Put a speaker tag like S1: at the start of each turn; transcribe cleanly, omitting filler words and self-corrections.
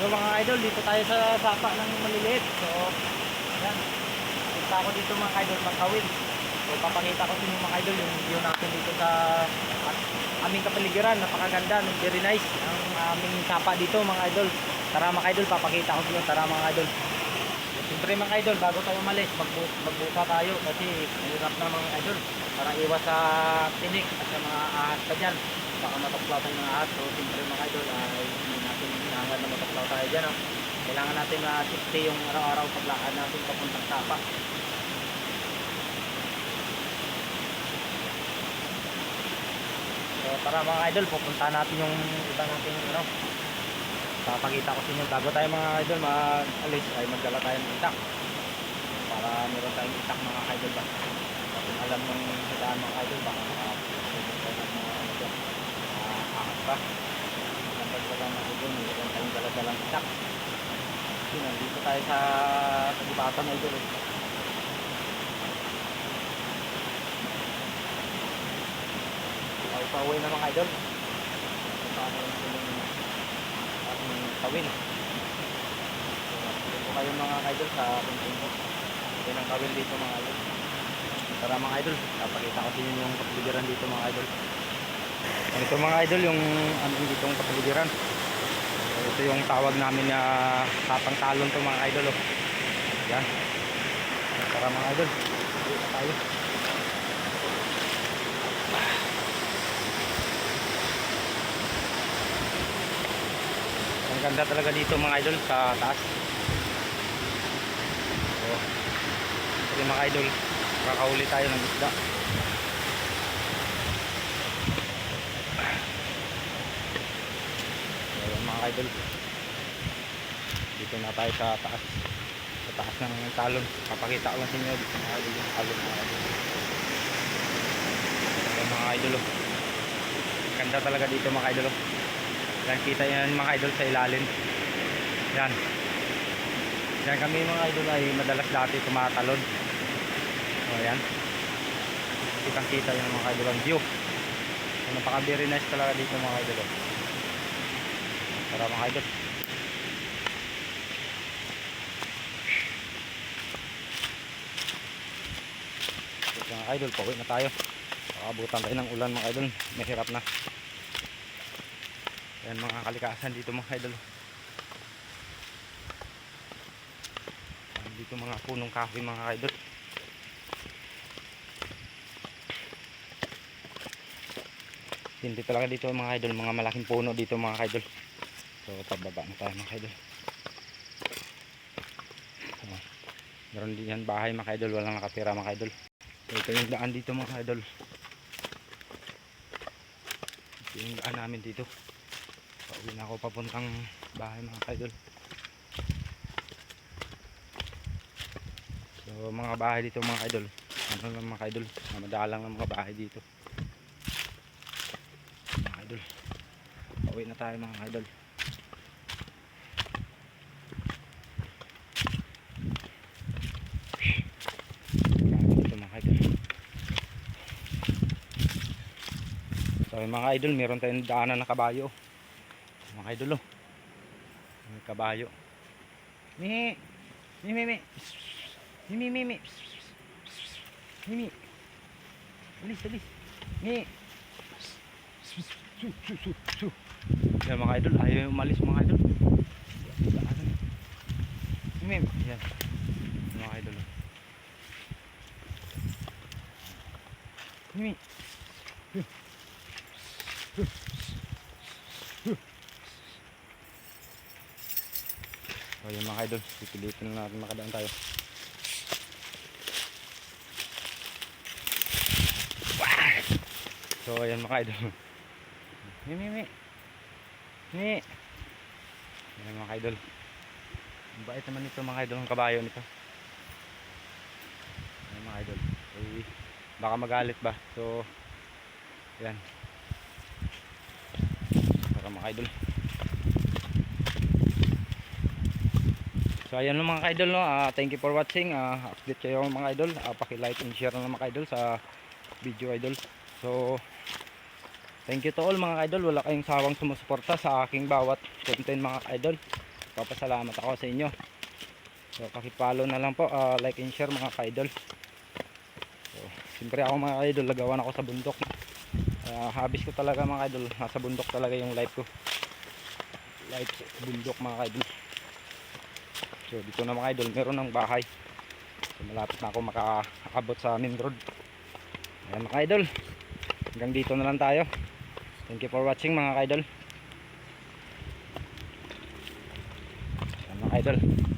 S1: So mga idol, dito tayo sa sapa ng maliliit. So, yan. Punta ako dito mga idol, Makawin. So, papakita ko sa inyo mga idol yung view natin dito sa aming kapaligiran. Napakaganda, very nice ang aming sapa dito mga idol. Tara mga idol, papakita ko sa inyo. Tara mga idol. Siyempre mga idol, bago tayo umalis, magbuka tayo kasi mahirap na mga idol. Para iwas sa tinik at sa mga ahas pa dyan. Baka mataklaw tayo ng ahas. So, siyempre mga idol, ay hindi natin hangad na mataklaw tayo dyan. Oh. Kailangan natin na safety yung araw-araw paglakad natin papuntang sapa. So, tara mga idol, pupunta natin yung iba natin ano. Papakita ko sa inyo bago tayo mga idol mag-alis ay magdala tayo ng itak para meron tayong itak mga idol ba natin alam ng sadaan mga idol baka makapagod tayo ng mga ano dyan ahas pa kapag wala mga idol meron tayong dala-dalang itak yun nandito tayo sa Tagibatan mga idol pauwi na mga idol paano yung Kawin. So, po kayo mga idol sa content ko. Yan ang Kawin dito mga idol. Tara mga idol, papakita ko sa inyo yung kapaligiran dito mga idol. Ito mga idol yung anong ditong kapaligiran. So, ito yung tawag namin na sapang talon to mga idol. Oh. Yan. Tara mga idol, dito tayo. Ang ganda talaga dito mga idol sa taas. So, ito mga idol, kakahuli tayo ng isda. So, yan mga idol. Dito na tayo sa taas. Sa taas ng talon. Papakita ko lang sa inyo dito mga idol yung talon mga idol. So, mga idol. Ganda talaga dito mga idol. Yan, kita yan mga idol sa ilalim. Yan. Yan kami mga idol ay madalas dati tumatalon. So yan. Kitang kita yung mga idol ang view. So, napaka very nice talaga dito mga idol. Tara mga idol. So, mga idol, pauwi na tayo. Abutan tayo ng ulan mga idol. Mahirap na. Yan mga kalikasan dito mga idol. Dito mga punong kahoy mga idol. Hindi talaga dito mga idol, mga malaking puno dito mga idol. So pababa na tayo mga idol. So, meron din yan bahay mga idol, walang nakatira mga idol. So ito yung daan dito mga idol. Ito yung daan namin dito. Pauwi na ako papuntang bahay mga idol. So mga bahay dito mga idol, ano lang mga idol, madalang ng mga bahay dito mga idol. Pauwi na tayo mga idol. Dito mga idol. So mga idol, meron tayong daanan na kabayo mga idol. Oh, may kabayo. Mimi, mimi, mimi, mimi, mimi, bilis, bilis, mimi. Yan mga idol, ayaw umalis mga idol. Mimi, yan mga idol. Mimi. So yun mga idol, pipilitin na natin makadaan tayo. So ayan mga idol. Mimi. Ayan mga idol. Ang bait naman nito mga idol, ang kabayo nito. Ayan mga idol. Okay. Baka magalit ba? So ayan. Baka mga idol. So ayan lang mga idol, no? Thank you for watching. Update kayo mga idol. Paki-like and share na mga idol sa video idol. So thank you to all mga idol. Wala kayong sawang sumusuporta sa aking bawat content mga idol.
S2: papasalamat ako sa inyo. So paki-follow na lang po, like and share mga ka-idol. So siyempre ako mga ka-idol, lagawan ako sa bundok. Habis ko talaga mga ka-idol, nasa bundok talaga yung life ko. Life sa bundok mga ka-idol. So dito na mga ka-idol, meron ng bahay. So malapit na ako makaabot sa main road. Ayan mga ka-idol, hanggang dito na lang tayo. Thank you for watching mga ka-idol. Ayan mga ka-idol.